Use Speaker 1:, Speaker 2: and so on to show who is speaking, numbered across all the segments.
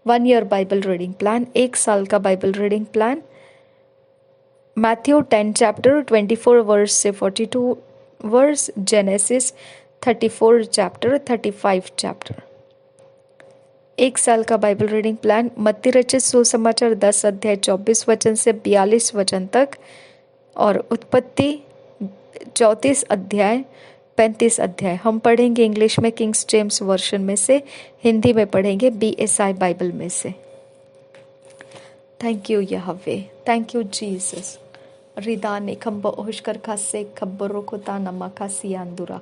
Speaker 1: 1 year Bible reading plan, 1 साल का Bible reading plan. Matthew 10 chapter 24 verse से 42 verse, genesis 34 chapter 35 chapter. 1 साल का बाइबल रीडिंग प्लान, मत्ती रचित सुसमाचार 10 अध्याय 24 वचन से 42 वचन तक और उत्पत्ति 34 अध्याय 35 अध्याय। हम पढ़ेंगे इंग्लिश में किंग्स जेम्स वर्शन में से, हिंदी में पढ़ेंगे BSI बाइबल में से। Thank you Yahweh, thank you Jesus. रिदाने खंबो ओशकर खासे खब्बरो कोता नमा खासी अंदुरा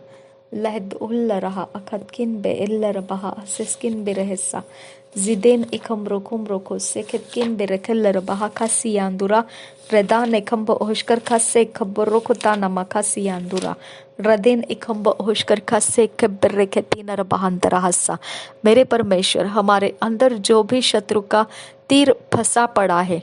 Speaker 1: लहद उल्ला रहा अखतकिन बे इल्लर बहा सिस्किन बे रहसा जिदेन इखम्रो कुम्रो को सेखतकिन बे रखल्लर बहा खासी अंदुरा रदाने खंबो ओशकर खासे खब्बरो कोता नमा खासी अंदुरा रदेन इखम्बो ओशकर खासे खब्बर रेखतीनर बहांतरा हस्सा। मेरे परमेश्वर, हमारे अंदर जो भी शत्रु का तीर फंसा पड़ा है,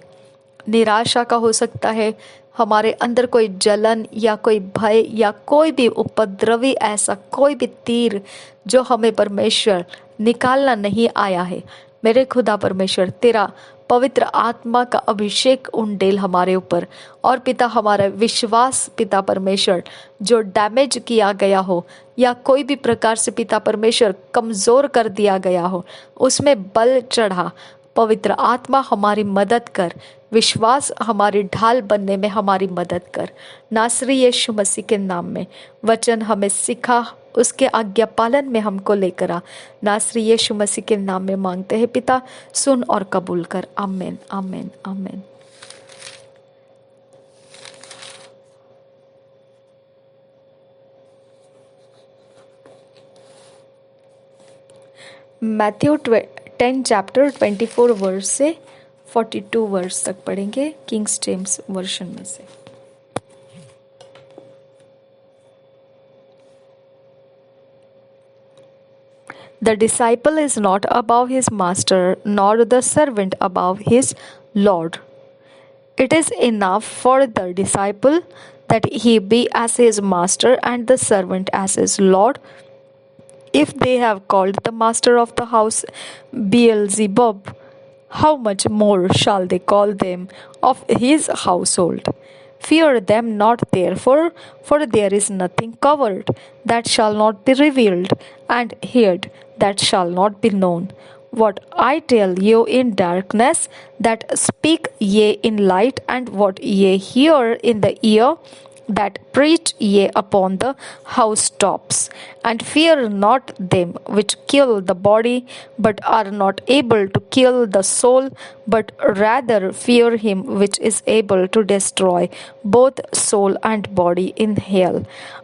Speaker 1: निराशा का हो सकता है, हमारे अंदर कोई जलन या कोई भय या कोई भी उपद्रवी ऐसा कोई भी तीर जो हमें परमेश्वर निकालना नहीं आया है, मेरे खुदा परमेश्वर तेरा पवित्र आत्मा का अभिषेक उंडेल हमारे ऊपर। और पिता, हमारा विश्वास पिता परमेश्वर जो डैमेज किया गया हो या कोई भी प्रकार से पिता परमेश्वर कमज़ोर कर दिया गया हो, उसमें बल चढ़ा। पवित्र आत्मा हमारी मदद कर, विश्वास हमारी ढाल बनने में हमारी मदद कर। नासरी यीशु मसीह के नाम में वचन हमें सिखा, उसके आज्ञा पालन में हमको लेकर आ। नासरी यीशु मसीह के नाम में मांगते हैं पिता, सुन और कबूल कर। आमीन, आमीन, आमीन। मैथ्यू 10 चैप्टर 24 वर्स से 42 वर्स तक पढ़ेंगे किंग्स जेम्स वर्शन में से। The disciple is not above his master, nor the servant above his Lord. It is enough for the disciple that he be as his master and the servant as his Lord. If they have called the master of the house Beelzebub, how much more shall they call them of his household? Fear them not therefore, for there is nothing covered that shall not be revealed, and hid that shall not be known. What I tell you in darkness, that speak ye in light, and what ye hear in the ear, that preach ye upon the housetops. And fear not them which kill the body, but are not able to kill the soul, but rather fear him which is able to destroy both soul and body in hell.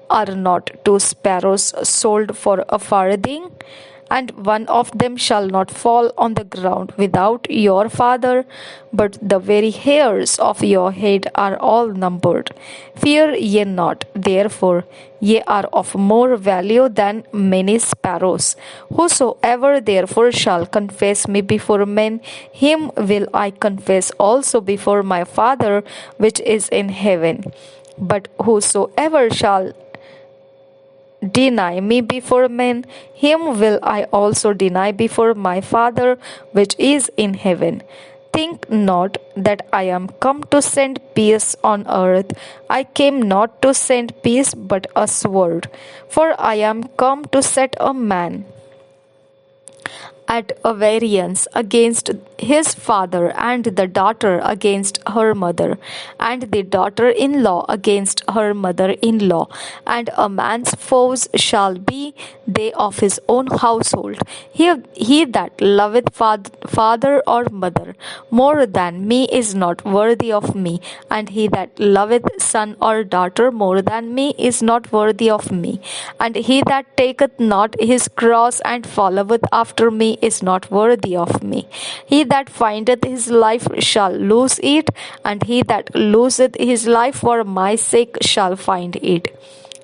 Speaker 1: Are not 2 sparrows sold for a farthing? And one of them shall not fall on the ground without your Father, but the very hairs of your head are all numbered. Fear ye not, therefore, ye are of more value than many sparrows. Whosoever therefore shall confess me before men, him will I confess also before my Father which is in heaven. But whosoever shall deny me before men, him will I also deny before my Father which is in heaven. Think not that I am come to send peace on earth. I came not to send peace but a sword. For I am come to set a man at a variance against his father, and the daughter against her mother, and the daughter-in-law against her mother-in-law. And a man's foes shall be they of his own household. He that loveth father or mother more than me is not worthy of me, and he that loveth son or daughter more than me is not worthy of me. And he that taketh not his cross and followeth after me is not worthy of me. He that findeth his life shall lose it, and he that loseth his life for my sake shall find it.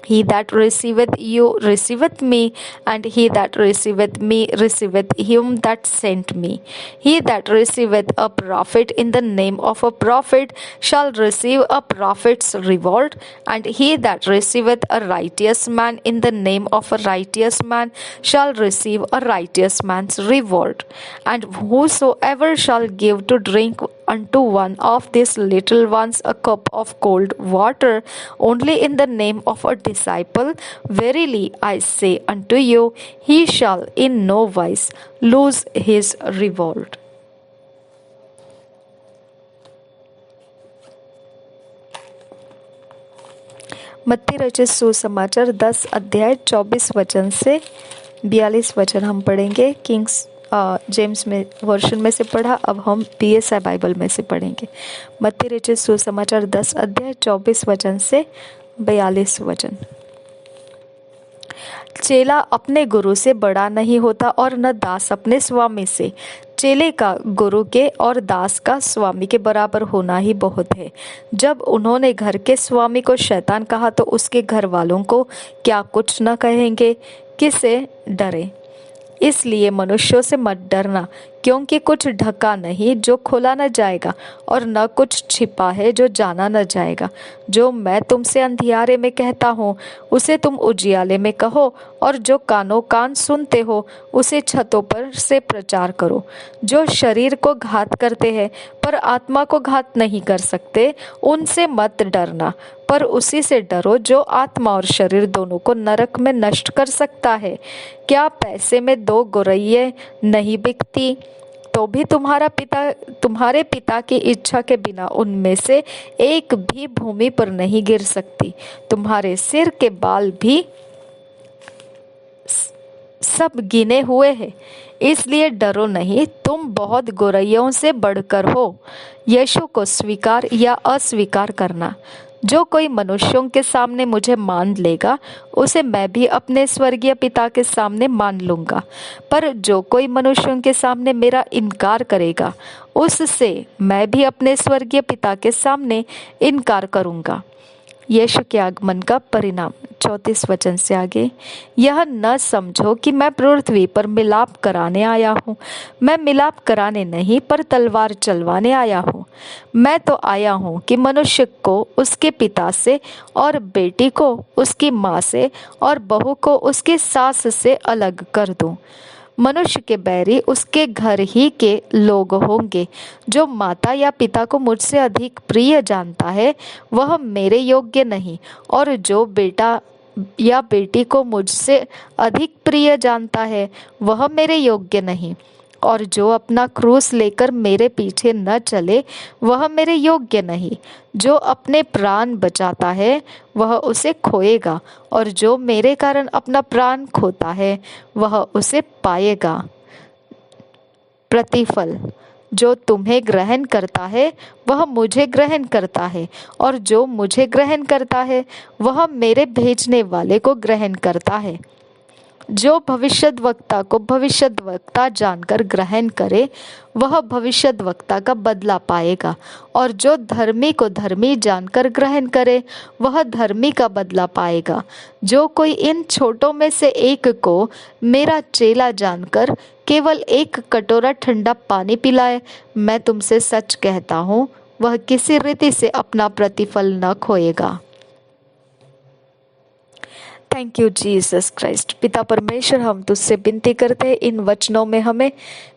Speaker 1: He that receiveth you receiveth me, and he that receiveth me receiveth him that sent me. He that receiveth a prophet in the name of a prophet shall receive a prophet's reward, and he that receiveth a righteous man in the name of a righteous man shall receive a righteous man's reward. And whosoever shall give to drink unto one of these little ones a cup of cold water only in the name of a disciple, verily I say unto you, he shall in no wise lose his reward. मत्ती रचित सुसमाचार 10 अध्याय 24 वचन से 42 वचन हम पढ़ेंगे। Kings James में वर्षन में से पढ़ा, अब हम PSI बाइबल में से पढ़ेंगे। मत्ती रचित सुसमाचार 10 अध्याय 24 वचन से 42 वचन। चेला अपने गुरु से बड़ा नहीं होता और न दास अपने स्वामी से। चेले का गुरु के और दास का स्वामी के बराबर होना ही बहुत है। जब उन्होंने घर के स्वामी को शैतान कहा तो उसके घर वालों को क्या कुछ न कहेंगे? किसे डरे? इसलिए मनुष्यों से मत डरना, क्योंकि कुछ ढका नहीं जो खोला न जाएगा, और न कुछ छिपा है जो जाना न जाएगा। जो मैं तुमसे अंधियारे में कहता हूँ उसे तुम उजियाले में कहो, और जो कानों कान सुनते हो उसे छतों पर से प्रचार करो। जो शरीर को घात करते हैं पर आत्मा को घात नहीं कर सकते, उनसे मत डरना, पर उसी से डरो जो आत्मा और शरीर दोनों को नरक में नष्ट कर सकता है। क्या पैसे में 2 गौरैयें नहीं बिकती? तो भी तुम्हारे पिता की इच्छा के बिना उनमें से एक भी भूमि पर नहीं गिर सकती। तुम्हारे सिर के बाल भी सब गिने हुए हैं, इसलिए डरो नहीं, तुम बहुत गौरैयों से बढ़कर हो। यीशु को स्वीकार या अस्वीकार करना। जो कोई मनुष्यों के सामने मुझे मान लेगा, उसे मैं भी अपने स्वर्गीय पिता के सामने मान लूंगा। पर जो कोई मनुष्यों के सामने मेरा इनकार करेगा, उससे मैं भी अपने स्वर्गीय पिता के सामने इनकार करूंगा। यीशु के आगमन का परिणाम 34 वचन से आगे। यह न समझो कि मैं पृथ्वी पर मिलाप कराने आया हूँ। मैं मिलाप कराने नहीं, पर तलवार चलवाने आया हूँ। मैं तो आया हूँ कि मनुष्य को उसके पिता से, और बेटी को उसकी माँ से, और बहू को उसकी सास से अलग कर दूँ। मनुष्य के बैरी उसके घर ही के लोग होंगे। जो माता या पिता को मुझसे अधिक प्रिय जानता है, वह मेरे योग्य नहीं, और जो बेटा या बेटी को मुझसे अधिक प्रिय जानता है, वह मेरे योग्य नहीं। और जो अपना क्रूस लेकर मेरे पीछे न चले, वह मेरे योग्य नहीं। जो अपने प्राण बचाता है, वह उसे खोएगा, और जो मेरे कारण अपना प्राण खोता है, वह उसे पाएगा। प्रतिफल। जो तुम्हें ग्रहण करता है, वह मुझे ग्रहण करता है, और जो मुझे ग्रहण करता है, वह मेरे भेजने वाले को ग्रहण करता है। जो भविष्यद्वक्ता को भविष्यद्वक्ता जानकर ग्रहण करे, वह भविष्यद्वक्ता का बदला पाएगा, और जो धर्मी को धर्मी जानकर ग्रहण करे, वह धर्मी का बदला पाएगा। जो कोई इन छोटों में से एक को मेरा चेला जानकर केवल 1 कटोरा ठंडा पानी पिलाए, मैं तुमसे सच कहता हूँ, वह किसी रीति से अपना प्रतिफल न खोएगा। Thank you Jesus Christ. पिता परमेश्वर, हम तुझसे विनती करते हैं, इन वचनों में हमें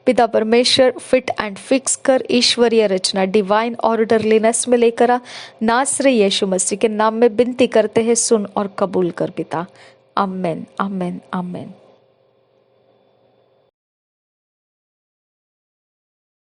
Speaker 1: पिता परमेश्वर फिट एंड फिक्स कर, ईश्वरीय रचना डिवाइन ऑर्डरलीनेस में लेकर आ। नासरी यीशु मसीह के नाम में विनती करते हैं, सुन और कबूल कर पिता। आमेन, आमेन, आमेन।